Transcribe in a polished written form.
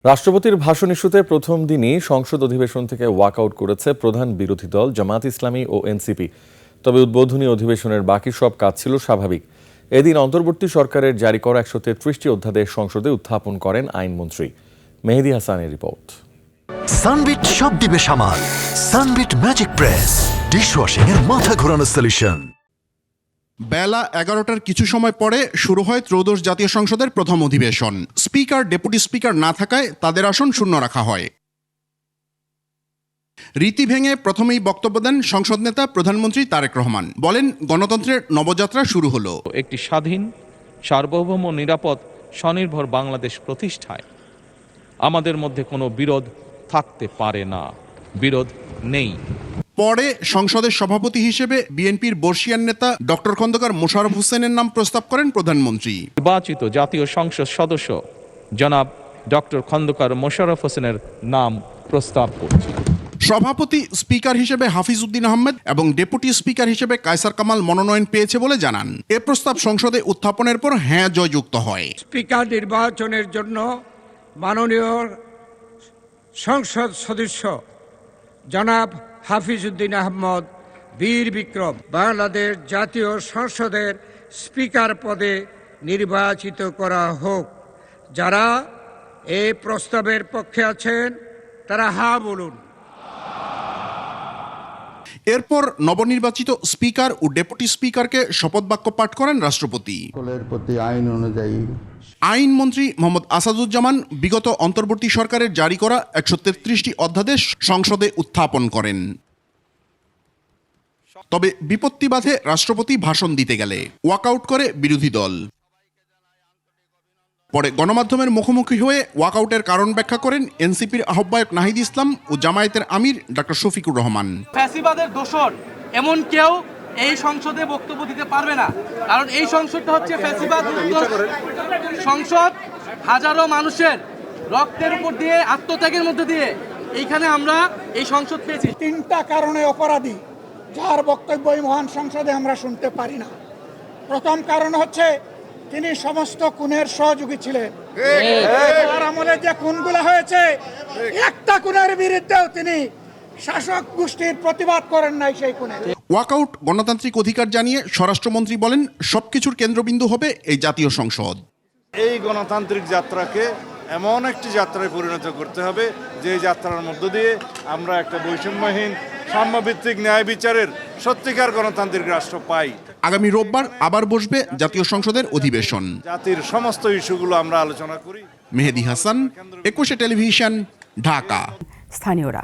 রাষ্ট্রপতির ভাষণ ইস্যুতে প্রথম দিনই সংসদ অধিবেশন থেকে ওয়াকআউট করেছে প্রধান বিরোধী দল জামায়াত ইসলামী ও এনসিপি। তবে উদ্বোধনী অধিবেশনের বাকি সব কাজ ছিল স্বাভাবিক। এদিন অন্তর্বর্তী সরকারের জারি করা ১৩৩টি অধ্যাদেশ সংসদে উত্থাপন করেন আইনমন্ত্রী। মেহেদী হাসানের রিপোর্ট। সানবিট সব দিবে সামাল। সানবিট ম্যাজিক প্রেস ডিশওয়াশিং এর মাথা ঘোরানো সলিউশন। বেলা ১১টার কিছু সময় পরে শুরু হয় ত্রয়োদশ জাতীয় সংসদের প্রথম অধিবেশন। স্পিকার, ডেপুটি স্পিকার না থাকায় তাদের আসন শূন্য রাখা হয়। রীতি ভেঙে প্রথমেই বক্তব্য দেন সংসদ নেতা প্রধানমন্ত্রী তারেক রহমান। বলেন, গণতন্ত্রের নবযাত্রা শুরু হলো। একটি স্বাধীন, সার্বভৌম, নিরাপদ, স্বনির্ভর বাংলাদেশ প্রতিষ্ঠায় আমাদের মধ্যে কোনো বিরোধ থাকতে পারে না, বিরোধ নেই। পরে সংসদের সভাপতি হিসেবে বিএনপির বর্ষিয়ান নেতা ডক্টর খন্দকার মোশাররফ হোসেনের নাম প্রস্তাব করেন প্রধানমন্ত্রী। নির্বাচিত জাতীয় সংসদ সদস্য জনাব ডক্টর খন্দকার মোশাররফ হোসেনের নাম প্রস্তাব করছি। সভাপতি স্পিকার হিসেবে হাফিজ উদ্দিন আহমেদ এবং ডেপুটি স্পিকার হিসেবে কায়সার কামাল মনোনয়ন পেয়েছে বলে জানান। এ প্রস্তাব সংসদে উত্থাপনের পর হ্যাঁ জয়যুক্ত হয়। স্পিকার নির্বাচনের জন্য মাননীয় সংসদ সদস্য জনাব হাফিজ উদ্দিন আহমদ বীর বিক্রম বাংলাদেশ জাতীয় সংসদের স্পিকার পদে নির্বাচিত করা হোক। যারা এই প্রস্তাবের পক্ষে আছেন তারা হা বলুন। এরপর নবনির্বাচিত স্পিকার ও ডেপুটি স্পিকারকে শপথ বাক্য পাঠ করেন রাষ্ট্রপতি। প্রতি আইন অনুযায়ী আইনমন্ত্রী মোহাম্মদ আসাদুজ্জামান বিগত অন্তর্বর্তী সরকারের জারি করা ১৩৩টি অধ্যাদেশ সংসদে উত্থাপন করেন। তবে বিপত্তি বাধে রাষ্ট্রপতি ভাষণ দিতে গেলে ওয়াকআউট করে বিরোধী দল। পরে গণমাধ্যমের মুখোমুখি হয়ে ওয়াকআউটের কারণ ব্যাখ্যা করেন এনসিপির আহ্বায়ক নাহিদ ইসলাম ও জামায়াতের আমির ডক্টর শফিকুর রহমান। ফ্যাসিবাদের দোসর এমন কেউ এই সংসদে বক্তব্য দিতে পারবে না, কারণ এই সংসদটা হচ্ছে ফ্যাসিবাদ সংসদ। হাজারো মানুষের রক্তের উপর দিয়ে, আত্মত্যাগের মধ্যে দিয়ে এইখানে আমরা এই সংসদ পেয়েছি। তিনটা কারণে অপরাধী, যার বক্তব্য এই মহান সংসদে আমরা শুনতে পারি না। প্রথম কারণ হচ্ছে তিনি সমস্ত খুনের সহযোগী ছিলেন। তার আমলে যে খুনগুলো হয়েছে, একটা খুনের বিরুদ্ধেও তিনি শাসক গোষ্ঠীর প্রতিবাদ করেন নাই সেই খুনে। ওয়াকআউট গণতান্ত্রিক অধিকার জানিয়ে স্বরাষ্ট্রমন্ত্রী বলেন, সবকিছুর কেন্দ্রবিন্দু হবে এই জাতীয় সংসদ। এই গণতান্ত্রিক যাত্রাকে এমন একটি যাত্রায় পরিণত করতে হবে যে যাত্রার মধ্য দিয়ে আমরা একটা বৈষম্যহীন, সাম্যভিত্তিক ন্যায় বিচারের সত্যিকার গণতান্ত্রিক রাষ্ট্র পাই। আগামী রোববার আবার বসবে জাতীয় সংসদের অধিবেশন। জাতির সমস্ত ইস্যুগুলো আমরা আলোচনা করি। মেহেদী হাসান, ২১ টেলিভিশন, ঢাকা। স্থানীয়রা।